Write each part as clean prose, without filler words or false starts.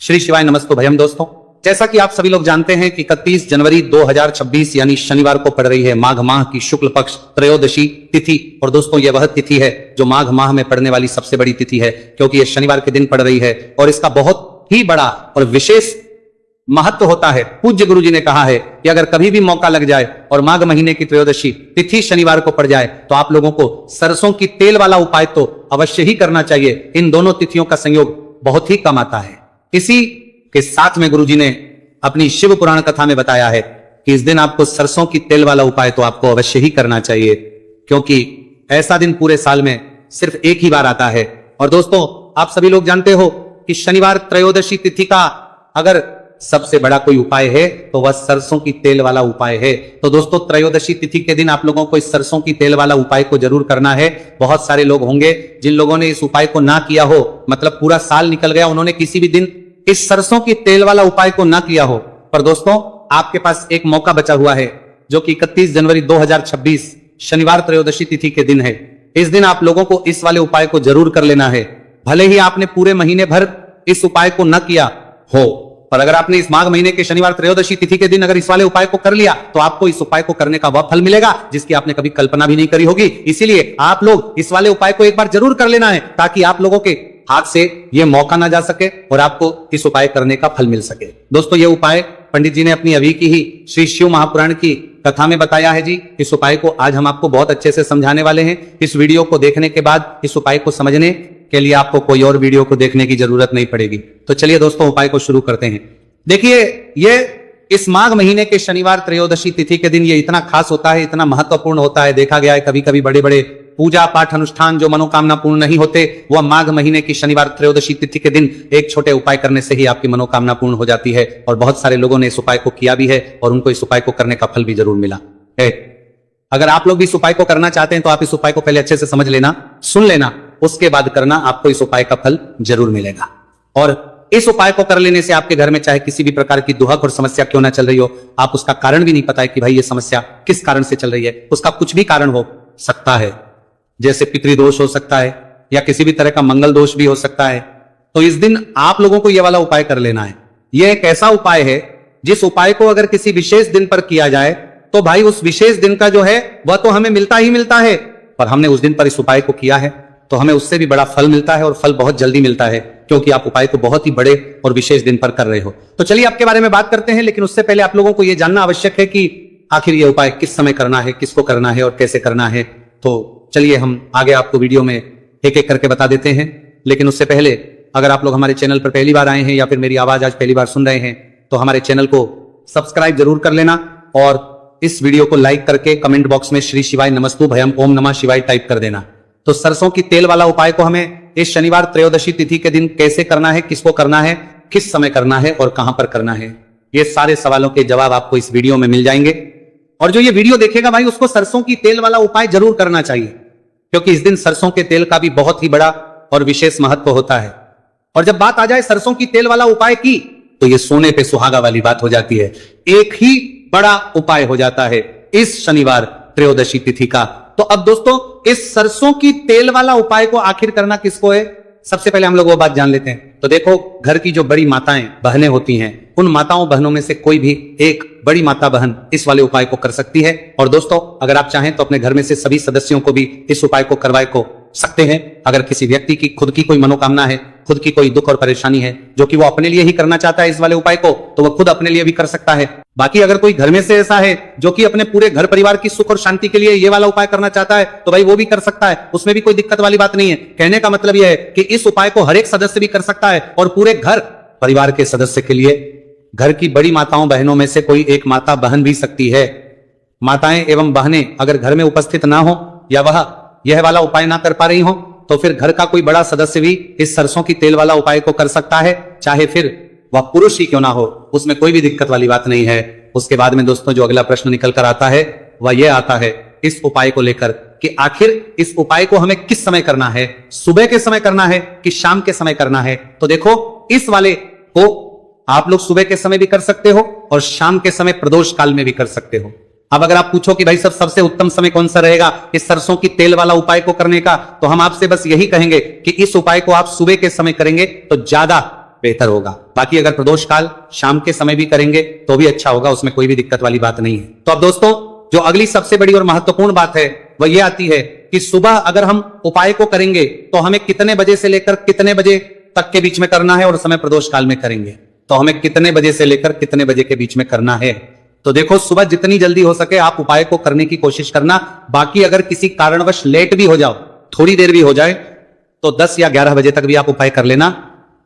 श्री शिवाय नमस्तु भयम दोस्तों, जैसा कि आप सभी लोग जानते हैं कि 31 जनवरी 2026 यानी शनिवार को पड़ रही है माघ माह की शुक्ल पक्ष त्रयोदशी तिथि। और दोस्तों यह वह तिथि है जो माघ माह में पड़ने वाली सबसे बड़ी तिथि है, क्योंकि यह शनिवार के दिन पड़ रही है और इसका बहुत ही बड़ा और विशेष महत्व होता है। पूज्य गुरु जी ने कहा है कि अगर कभी भी मौका लग जाए और माघ महीने की त्रयोदशी तिथि शनिवार को पड़ जाए तो आप लोगों को सरसों की तेल वाला उपाय तो अवश्य ही करना चाहिए। इन दोनों तिथियों का संयोग बहुत ही कम आता है। इसी के साथ में गुरु जी ने अपनी शिव पुराण कथा में बताया है कि इस दिन आपको सरसों की तेल वाला उपाय तो आपको अवश्य ही करना चाहिए, क्योंकि ऐसा दिन पूरे साल में सिर्फ एक ही बार आता है। और दोस्तों आप सभी लोग जानते हो कि शनिवार त्रयोदशी तिथि का अगर सबसे बड़ा कोई उपाय है तो वह सरसों की तेल वाला उपाय है। तो दोस्तों त्रयोदशी तिथि के दिन आप लोगों को इस सरसों की तेल वाला उपाय को जरूर करना है। बहुत सारे लोग होंगे जिन लोगों ने इस उपाय को ना किया हो, मतलब पूरा साल निकल गया, उन्होंने किसी भी दिन इस सरसों की तेल वाला उपाय को ना किया हो। पर दोस्तों आपके पास एक मौका बचा हुआ है जो कि 31 जनवरी 2026 शनिवार त्रयोदशी तिथि के दिन है। इस दिन आप लोगों को इस वाले उपाय को जरूर कर लेना है। भले ही आपने पूरे महीने भर इस उपाय को न किया हो, पर अगर आपने इस माघ महीने के शनिवार त्रयोदशी तिथि के दिन अगर इस वाले उपाय को कर लिया तो आपको इस उपाय को करने का वह फल मिलेगा जिसकी आपने कभी कल्पना भी नहीं करी होगी। इसीलिए आप लोग इस वाले उपाय को एक बार जरूर कर लेना है, ताकि आप लोगों के हाथ से यह मौका ना जा सके और आपको इस उपाय करने का फल मिल सके। दोस्तों ये उपाय पंडित जी ने अपनी अभी की ही श्री शिव महापुराण की कथा में बताया है जी। इस उपाय को आज हम आपको बहुत अच्छे से समझाने वाले हैं। इस वीडियो को देखने के बाद इस उपाय को समझने के लिए आपको कोई और वीडियो को देखने की जरूरत नहीं पड़ेगी। तो चलिए दोस्तों उपाय को शुरू करते हैं। देखिए ये इस माघ महीने के शनिवार त्रयोदशी तिथि के दिन ये इतना खास होता है, इतना महत्वपूर्ण होता है। देखा गया है कभी कभी बड़े बड़े पूजा पाठ अनुष्ठान जो मनोकामना पूर्ण नहीं होते, वह माघ महीने की शनिवार त्रयोदशी तिथि के दिन एक छोटे उपाय करने से ही आपकी मनोकामना पूर्ण हो जाती है। और बहुत सारे लोगों ने इस उपाय को किया भी है और उनको इस उपाय को करने का फल भी जरूर मिला है। अगर आप लोग भी इस उपाय को करना चाहते हैं तो आप इस उपाय को पहले अच्छे से समझ लेना, सुन लेना, उसके बाद करना, आपको इस उपाय का फल जरूर मिलेगा। और इस उपाय को कर लेने से आपके घर में चाहे किसी भी प्रकार की दुहक और समस्या क्यों ना चल रही हो, आप उसका कारण भी नहीं पता है कि भाई ये समस्या किस कारण से चल रही है, उसका कुछ भी कारण हो सकता है, जैसे पितृदोष हो सकता है या किसी भी तरह का मंगल दोष भी हो सकता है। तो इस दिन आप लोगों को यह वाला उपाय कर लेना है। यह एक ऐसा उपाय है जिस उपाय को अगर किसी विशेष दिन पर किया जाए तो भाई उस विशेष दिन का जो है वह तो हमें मिलता ही मिलता है, पर हमने उस दिन पर इस उपाय को किया है तो हमें उससे भी बड़ा फल मिलता है और फल बहुत जल्दी मिलता है, क्योंकि आप उपाय को बहुत ही बड़े और विशेष दिन पर कर रहे हो। तो चलिए आपके बारे में बात करते हैं, लेकिन उससे पहले आप लोगों को यह जानना आवश्यक है कि आखिर यह उपाय किस समय करना है, किसको करना है और कैसे करना है। तो चलिए हम आगे आपको वीडियो में एक एक करके बता देते हैं। लेकिन उससे पहले अगर आप लोग हमारे चैनल पर पहली बार आए हैं या फिर मेरी आवाज आज पहली बार सुन रहे हैं तो हमारे चैनल को सब्सक्राइब जरूर कर लेना और इस वीडियो को लाइक करके कमेंट बॉक्स में श्री शिवाय नमस्तु भयम ओम नमः शिवाय टाइप कर देना। तो सरसों की तेल वाला उपाय को हमें इस शनिवार त्रयोदशी तिथि के दिन कैसे करना है, किसको करना है, किस समय करना है और कहां पर करना है, ये सारे सवालों के जवाब आपको इस वीडियो में मिल जाएंगे। और जो ये वीडियो देखेगा भाई उसको सरसों की तेल वाला उपाय जरूर करना चाहिए, क्योंकि इस दिन सरसों के तेल का भी बहुत ही बड़ा और विशेष महत्व होता है। और जब बात आ जाए सरसों की तेल वाला उपाय की तो ये सोने पे सुहागा वाली बात हो जाती है। एक ही बड़ा उपाय हो जाता है इस शनिवार त्रयोदशी तिथि का। तो अब दोस्तों इस सरसों की तेल वाला उपाय को आखिर करना किसको है, सबसे पहले हम लोग वो बात जान लेते हैं। तो देखो घर की जो बड़ी माताएं बहनें होती हैं, उन माताओं बहनों में से कोई भी एक बड़ी माता बहन इस वाले उपाय को कर सकती है। और दोस्तों अगर आप चाहें तो अपने घर में से सभी सदस्यों को भी इस उपाय को करवाए को सकते हैं। अगर किसी व्यक्ति की खुद की कोई मनोकामना है, खुद की कोई दुख और परेशानी है जो कि वो अपने लिए ही करना चाहता है इस वाले उपाय को, तो वह खुद अपने लिए भी कर सकता है। बाकी अगर कोई घर में से ऐसा है जो कि अपने पूरे घर परिवार की सुख और शांति के लिए ये वाला उपाय करना चाहता है तो भाई वो भी कर सकता है, उसमें भी कोई दिक्कत वाली बात नहीं है। कहने का मतलब यह है कि इस उपाय को हर एक सदस्य भी कर सकता है और पूरे घर परिवार के सदस्य के लिए घर की बड़ी माताओं बहनों में से कोई एक माता बहन भी सकती है। माताएं एवं बहनें अगर घर में उपस्थित ना हो या वह यह वाला उपाय ना कर पा रही हो तो फिर घर का कोई बड़ा सदस्य भी इस सरसों की तेल वाला उपाय को कर सकता है, चाहे फिर वह पुरुष ही क्यों ना हो, उसमें कोई भी दिक्कत वाली बात नहीं है। उसके बाद में दोस्तों जो अगला प्रश्न निकल कर आता है वह यह आता है इस उपाय को लेकर कि आखिर इस उपाय को हमें किस समय करना है, सुबह के समय करना है कि शाम के समय करना है। तो देखो इस वाले को आप लोग सुबह के समय भी कर सकते हो और शाम के समय प्रदोष काल में भी कर सकते हो। अब अगर आप पूछो कि भाई सबसे उत्तम समय कौन सा रहेगा इस सरसों की तेल वाला उपाय को करने का, तो हम आपसे बस यही कहेंगे कि इस उपाय को आप सुबह के समय करेंगे तो ज्यादा बेहतर होगा। बाकी अगर प्रदोष काल शाम के समय भी करेंगे तो भी अच्छा होगा, उसमें कोई भी दिक्कत वाली बात नहीं है। तो अब दोस्तों, जो अगली सबसे बड़ी और महत्वपूर्ण बात है वह यह आती है कि सुबह अगर हम उपाय को करेंगे तो हमें कितने बजे से लेकर कितने बजे तक के बीच में करना है, और समय प्रदोष काल में करेंगे तो हमें कितने बजे से लेकर कितने बजे के बीच में करना है। तो देखो, सुबह जितनी जल्दी हो सके आप उपाय को करने की कोशिश करना। बाकी अगर किसी कारणवश लेट भी हो जाओ, थोड़ी देर भी हो जाए, तो 10 या 11 बजे तक भी आप उपाय कर लेना,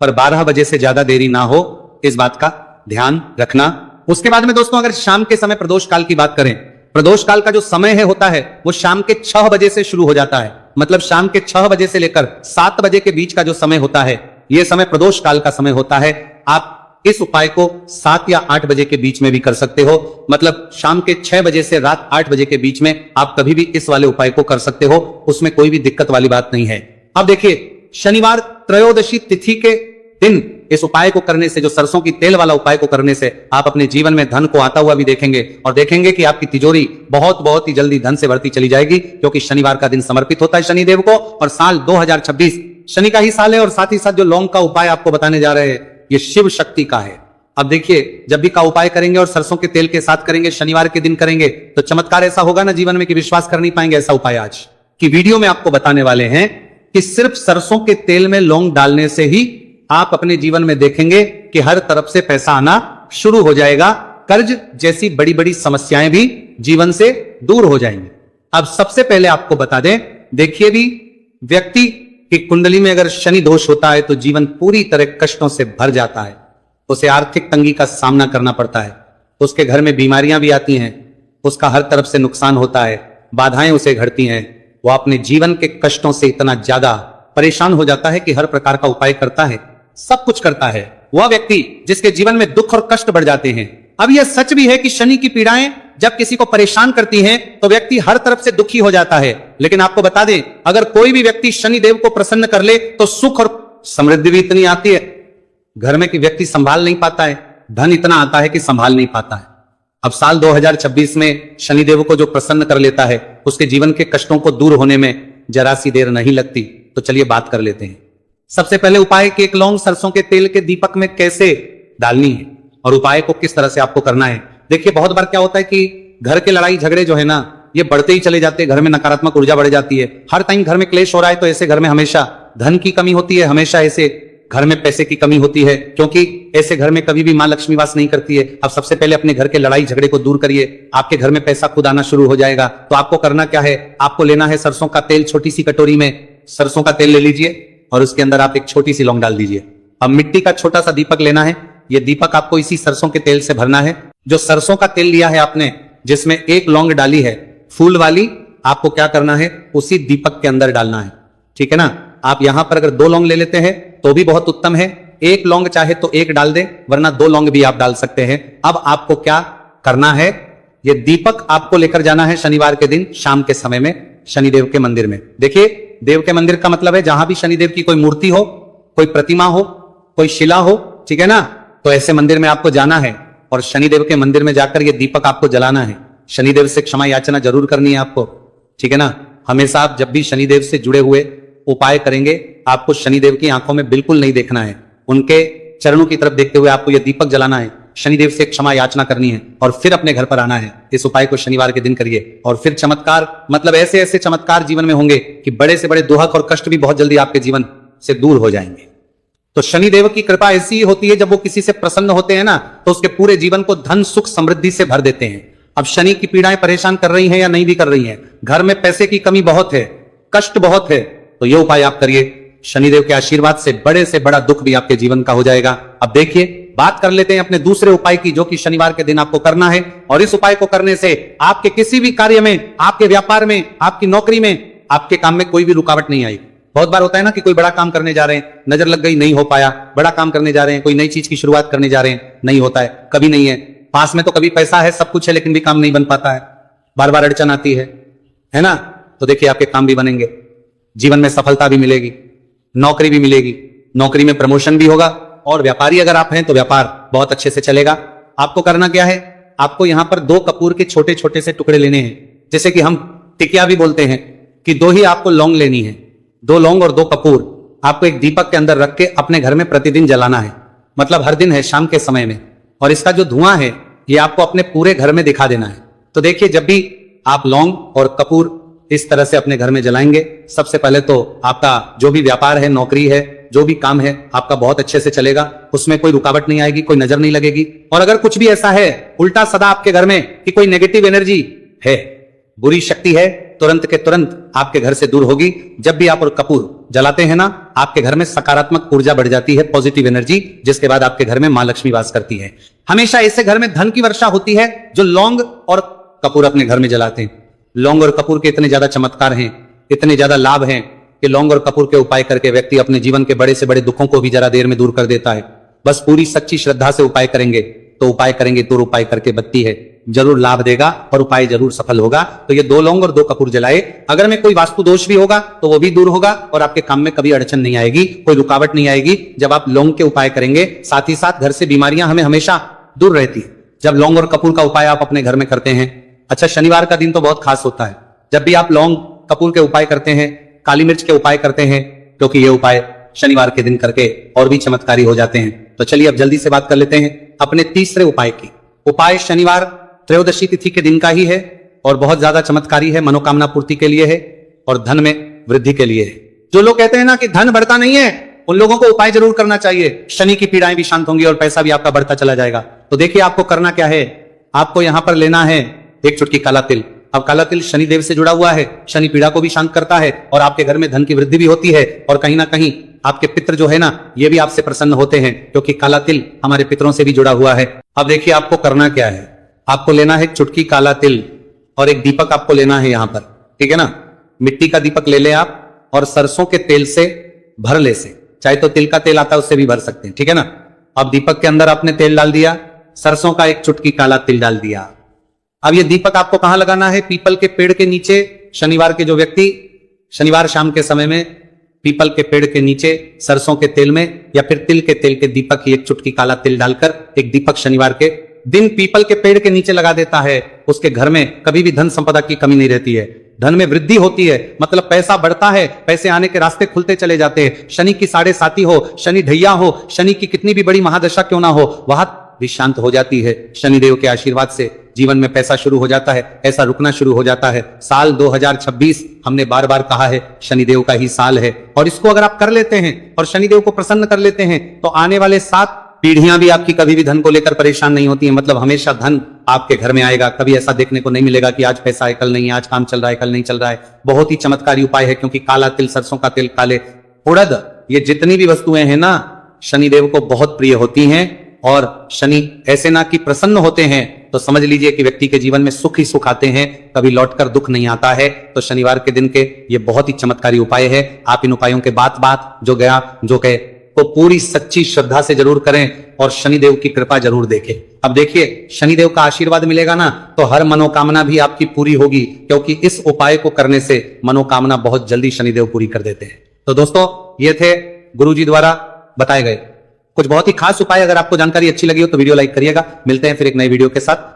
पर 12 बजे से ज्यादा देरी ना हो, इस बात का ध्यान रखना। उसके बाद में दोस्तों, अगर शाम के समय प्रदोष काल की बात करें, प्रदोष काल का जो समय होता है वो शाम के 6 बजे से शुरू हो जाता है। मतलब शाम के 6 बजे से लेकर 7 बजे के बीच का जो समय होता है, यह समय प्रदोष काल का समय होता है। आप इस उपाय को 7 या 8 बजे के बीच में भी कर सकते हो। मतलब शाम के 6 बजे से रात 8 बजे के बीच में आप कभी भी इस वाले उपाय को कर सकते हो, उसमें कोई भी दिक्कत वाली बात नहीं है। अब देखिए, शनिवार त्रयोदशी तिथि के दिन इस उपाय को करने से, जो सरसों की तेल वाला उपाय को करने से, आप अपने जीवन में धन को आता हुआ भी देखेंगे और देखेंगे कि आपकी तिजोरी बहुत ही जल्दी धन से भरती चली जाएगी, क्योंकि शनिवार का दिन समर्पित होता है शनिदेव को। और साल 2026 शनि का ही साल है, और साथ ही साथ जो लौंग का उपाय आपको बताने जा रहे हैं ये शिव शक्ति का है। अब देखिए, जब भी का उपाय करेंगे और सरसों के तेल के साथ करेंगे, शनिवार के दिन करेंगे, तो चमत्कार ऐसा होगा ना जीवन में कि विश्वास कर नहीं पाएंगे। ऐसा उपाय आज की वीडियो में आपको बताने वाले हैं कि सिर्फ सरसों के तेल में लौंग डालने से ही आप अपने जीवन में देखेंगे कि हर तरफ से पैसा आना शुरू हो जाएगा। कर्ज जैसी बड़ी बड़ी समस्याएं भी जीवन से दूर हो जाएंगी। अब सबसे पहले आपको बता दें, देखिए भी, व्यक्ति की कुंडली में अगर शनि दोष होता है तो जीवन पूरी तरह कष्टों से भर जाता है, उसे आर्थिक तंगी का सामना करना पड़ता है, उसके घर में बीमारियां भी आती हैं, उसका हर तरफ से नुकसान होता है, बाधाएं उसे घटती हैं, वो अपने जीवन के कष्टों से इतना ज्यादा परेशान हो जाता है कि हर प्रकार का उपाय करता है, सब कुछ करता है। वह व्यक्ति जिसके जीवन में दुख और कष्ट बढ़ जाते हैं। अब यह सच भी है कि शनि की पीड़ाएं जब किसी को परेशान करती हैं तो व्यक्ति हर तरफ से दुखी हो जाता है। लेकिन आपको बता दें, अगर कोई भी व्यक्ति शनि देव को प्रसन्न कर ले तो सुख और समृद्धि भी इतनी आती है, घर में कि व्यक्ति संभाल नहीं पाता है, धन इतना आता है कि संभाल नहीं पाता है। अब साल 2026 में शनिदेव को जो प्रसन्न कर लेता है, उसके जीवन के कष्टों को दूर होने में जरा सी देर नहीं लगती। तो चलिए बात कर लेते हैं। सबसे पहले उपाय कि 1 लौंग सरसों के तेल के दीपक में कैसे डालनी है और उपाय को किस तरह से आपको करना है। देखिए, बहुत बार क्या होता है कि घर के लड़ाई झगड़े जो है ना, ये बढ़ते ही चले जाते हैं, घर में नकारात्मक ऊर्जा बढ़ जाती है, हर टाइम घर में क्लेश हो रहा है, तो ऐसे घर में हमेशा धन की कमी होती है, हमेशा ऐसे घर में पैसे की कमी होती है, क्योंकि ऐसे घर में कभी भी मां लक्ष्मी वास नहीं करती है। अब सबसे पहले अपने घर के लड़ाई झगड़े को दूर करिए, आपके घर में पैसा खुद आना शुरू हो जाएगा। तो आपको करना क्या है, आपको लेना है सरसों का तेल, छोटी सी कटोरी में सरसों का तेल ले लीजिए और उसके अंदर आप एक छोटी सी लौंग डाल दीजिए। अब मिट्टी का छोटा सा दीपक लेना है, यह दीपक आपको इसी सरसों के तेल से भरना है। जो सरसों का तेल लिया है आपने, जिसमें 1 लौंग डाली है फूल वाली, आपको क्या करना है, उसी दीपक के अंदर डालना है, ठीक है ना। आप यहां पर अगर 2 लौंग ले लेते हैं तो भी बहुत उत्तम है, 1 लौंग चाहे तो 1 डाल दे, वरना 2 लौंग भी आप डाल सकते हैं। अब आपको क्या करना है, यह दीपक आपको लेकर जाना है शनिवार के दिन शाम के समय में शनिदेव के मंदिर में। देखिए, देव के मंदिर का मतलब है जहां भी शनिदेव की कोई मूर्ति हो, कोई प्रतिमा हो, कोई शिला हो, ठीक है ना, तो ऐसे मंदिर में आपको जाना है और शनिदेव के मंदिर में जाकर ये दीपक आपको जलाना है। शनिदेव से क्षमा याचना जरूर करनी है आपको, ठीक है ना। हमेशा आप जब भी शनिदेव से जुड़े हुए उपाय करेंगे, आपको शनिदेव की आंखों में बिल्कुल नहीं देखना है, उनके चरणों की तरफ देखते हुए आपको यह दीपक जलाना है, शनिदेव से क्षमा याचना करनी है और फिर अपने घर पर आना है। इस उपाय को शनिवार के दिन करिए और फिर चमत्कार, मतलब ऐसे ऐसे चमत्कार जीवन में होंगे कि बड़े से बड़े दुख और कष्ट भी बहुत जल्दी आपके जीवन से दूर हो जाएंगे। तो शनिदेव की कृपा ऐसी होती है, जब वो किसी से प्रसन्न होते हैं ना, तो उसके पूरे जीवन को धन सुख समृद्धि से भर देते हैं। अब शनि की पीड़ाएं परेशान कर रही हैं या नहीं भी कर रही हैं, घर में पैसे की कमी बहुत है, कष्ट बहुत है, तो ये उपाय आप करिए, शनिदेव के आशीर्वाद से बड़े से बड़ा दुख भी आपके जीवन का हो जाएगा। अब देखिए, बात कर लेते हैं अपने दूसरे उपाय की, जो कि शनिवार के दिन आपको करना है। और इस उपाय को करने से आपके किसी भी कार्य में, आपके व्यापार में, आपकी नौकरी में, आपके काम में कोई भी रुकावट नहीं आएगी। बहुत बार होता है ना कि कोई बड़ा काम करने जा रहे हैं, नजर लग गई, नहीं हो पाया, बड़ा काम करने जा रहे हैं, कोई नई चीज की शुरुआत करने जा रहे हैं, नहीं होता है, कभी नहीं है, पास में तो कभी पैसा है, सब कुछ है, लेकिन भी काम नहीं बन पाता है, बार बार अड़चन आती है ना। तो देखिए, आपके काम भी बनेंगे, जीवन में सफलता भी मिलेगी, नौकरी भी मिलेगी, नौकरी में प्रमोशन भी होगा, और व्यापारी अगर आप हैं तो व्यापार बहुत अच्छे से चलेगा। आपको करना क्या है, आपको यहां पर 2 कपूर के छोटे छोटे से टुकड़े लेने हैं, जैसे कि हम टिकिया भी बोलते हैं, कि 2 ही आपको लौंग लेनी है, 2 लौंग और 2 कपूर आपको एक दीपक के अंदर रख के अपने घर में प्रतिदिन जलाना है। मतलब हर दिन है शाम के समय में, और इसका जो धुआं है ये आपको अपने पूरे घर में दिखा देना है। तो देखिए, जब भी आप लौंग और कपूर इस तरह से अपने घर में जलाएंगे, सबसे पहले तो आपका जो भी व्यापार है, नौकरी है, जो भी काम है, आपका बहुत अच्छे से चलेगा, उसमें कोई रुकावट नहीं आएगी, कोई नजर नहीं लगेगी। और अगर कुछ भी ऐसा है उल्टा सदा आपके घर में कि कोई नेगेटिव एनर्जी है, बुरी शक्ति है, तुरंत के तुरंत आपके घर से दूर होगी। जब भी आप और कपूर जलाते हैं ना, आपके घर में सकारात्मक ऊर्जा बढ़ जाती है, पॉजिटिव एनर्जी, जिसके बाद आपके घर में मां लक्ष्मी वास करती है। हमेशा ऐसे घर में धन की वर्षा होती है जो लौंग और कपूर अपने घर में जलाते हैं। लौंग और कपूर के इतने ज्यादा चमत्कार हैं, इतने ज्यादा लाभ हैं कि लौंग और कपूर के उपाय करके व्यक्ति अपने जीवन के बड़े से बड़े दुखों को भी जरा देर में दूर कर देता है। बस पूरी सच्ची श्रद्धा से उपाय करेंगे, तो उपाय करेंगे तो उपाय करके बत्ती है, जरूर लाभ देगा और उपाय जरूर सफल होगा। तो ये 2 लौंग और 2 कपूर जलाए। अगर में कोई वास्तु दोष भी होगा तो वो भी दूर होगा और आपके काम में कभी अड़चन नहीं आएगी, कोई रुकावट नहीं आएगी जब आप लौंग के उपाय करेंगे। साथ ही साथ घर से बीमारियां हमें हमेशा दूर रहती है जब लौंग और कपूर का उपाय आप अपने घर में करते हैं। अच्छा, शनिवार का दिन तो बहुत खास होता है। जब भी आप लौंग कपूर के उपाय करते हैं, काली मिर्च के उपाय करते हैं, क्योंकि ये उपाय शनिवार के दिन करके और भी चमत्कारी हो जाते हैं। तो चलिए अब जल्दी से बात कर लेते हैं अपने तीसरे उपाय की। उपाय शनिवार त्रयोदशी तिथि के दिन का ही है और बहुत ज्यादा चमत्कारी है, मनोकामना पूर्ति के लिए है और धन में वृद्धि के लिए है। जो लोग कहते हैं ना कि धन बढ़ता नहीं है, उन लोगों को उपाय जरूर करना चाहिए। शनि की पीड़ाएं भी शांत होंगी और पैसा भी आपका बढ़ता चला जाएगा। तो देखिए, आपको करना क्या है, आपको यहां पर लेना है 1 चुटकी काला तिल। अब काला तिल शनि देव से जुड़ा हुआ है, शनि पीड़ा को भी शांत करता है और आपके घर में धन की वृद्धि भी होती है। और कहीं ना कहीं आपके पितर जो है ना, ये भी आपसे प्रसन्न होते हैं, क्योंकि काला तिल हमारे पितरों से भी जुड़ा हुआ है। अब देखिए, आपको करना क्या है, आपको लेना है 1 चुटकी काला तिल और एक दीपक आपको लेना है यहां पर, ठीक है ना। मिट्टी का दीपक ले ले आप और सरसों के तेल से भर ले से, चाहे तो तिल का तेल आता है उससे भी भर सकते हैं, ठीक है ना। अब दीपक के अंदर आपने तेल डाल दिया, सरसों का 1 चुटकी काला तिल डाल दिया। अब ये दीपक आपको कहां लगाना है, पीपल के पेड़ के नीचे। शनिवार के जो व्यक्ति शनिवार शाम के समय में पीपल के पेड़ के नीचे सरसों के तेल में या फिर तिल के तेल के दीपक की 1 चुटकी काला तिल डालकर एक दीपक शनिवार के दिन पीपल के पेड़ के नीचे लगा देता है, उसके घर में कभी भी धन संपदा की कमी नहीं रहती है, धन में वृद्धि होती है, मतलब पैसा बढ़ता है, पैसे आने के रास्ते खुलते चले जाते हैं। शनि की 7.5 हो, शनि ढैया हो, शनि की कितनी भी बड़ी महादशा क्यों ना हो, वह भी शांत हो जाती है। शनिदेव के आशीर्वाद से जीवन में पैसा शुरू हो जाता है, ऐसा रुकना शुरू हो जाता है। साल 2026 हमने बार बार कहा है शनिदेव का ही साल है, और इसको अगर आप कर लेते हैं और शनिदेव को प्रसन्न कर लेते हैं तो आने वाले 7 पीढ़ियां भी आपकी कभी भी धन को लेकर परेशान नहीं होती है। मतलब हमेशा धन आपके घर में आएगा, कभी ऐसा देखने को नहीं मिलेगा कि आज पैसा है कल नहीं, आज काम चल रहा है कल नहीं चल रहा है। बहुत ही चमत्कारी उपाय है, क्योंकि काला तिल, सरसों का तिल, काले उड़द, ये जितनी भी वस्तुएं हैं ना, शनिदेव को बहुत प्रिय होती हैं। और शनि ऐसे ना कि प्रसन्न होते हैं तो समझ लीजिए कि व्यक्ति के जीवन में सुख ही सुख आते हैं, कभी लौटकर दुख नहीं आता है। तो शनिवार के दिन के ये बहुत ही चमत्कारी उपाय है। आप इन उपायों के बात जो गया जो कहे तो पूरी सच्ची श्रद्धा से जरूर करें और शनिदेव की कृपा जरूर देखें। अब देखिए, शनिदेव का आशीर्वाद मिलेगा ना तो हर मनोकामना भी आपकी पूरी होगी, क्योंकि इस उपाय को करने से मनोकामना बहुत जल्दी शनिदेव पूरी कर देते हैं। तो दोस्तों, ये थे गुरुजी द्वारा बताए गए कुछ बहुत ही खास उपाय। अगर आपको जानकारी अच्छी लगी हो तो वीडियो लाइक करिएगा। मिलते हैं फिर एक नई वीडियो के साथ।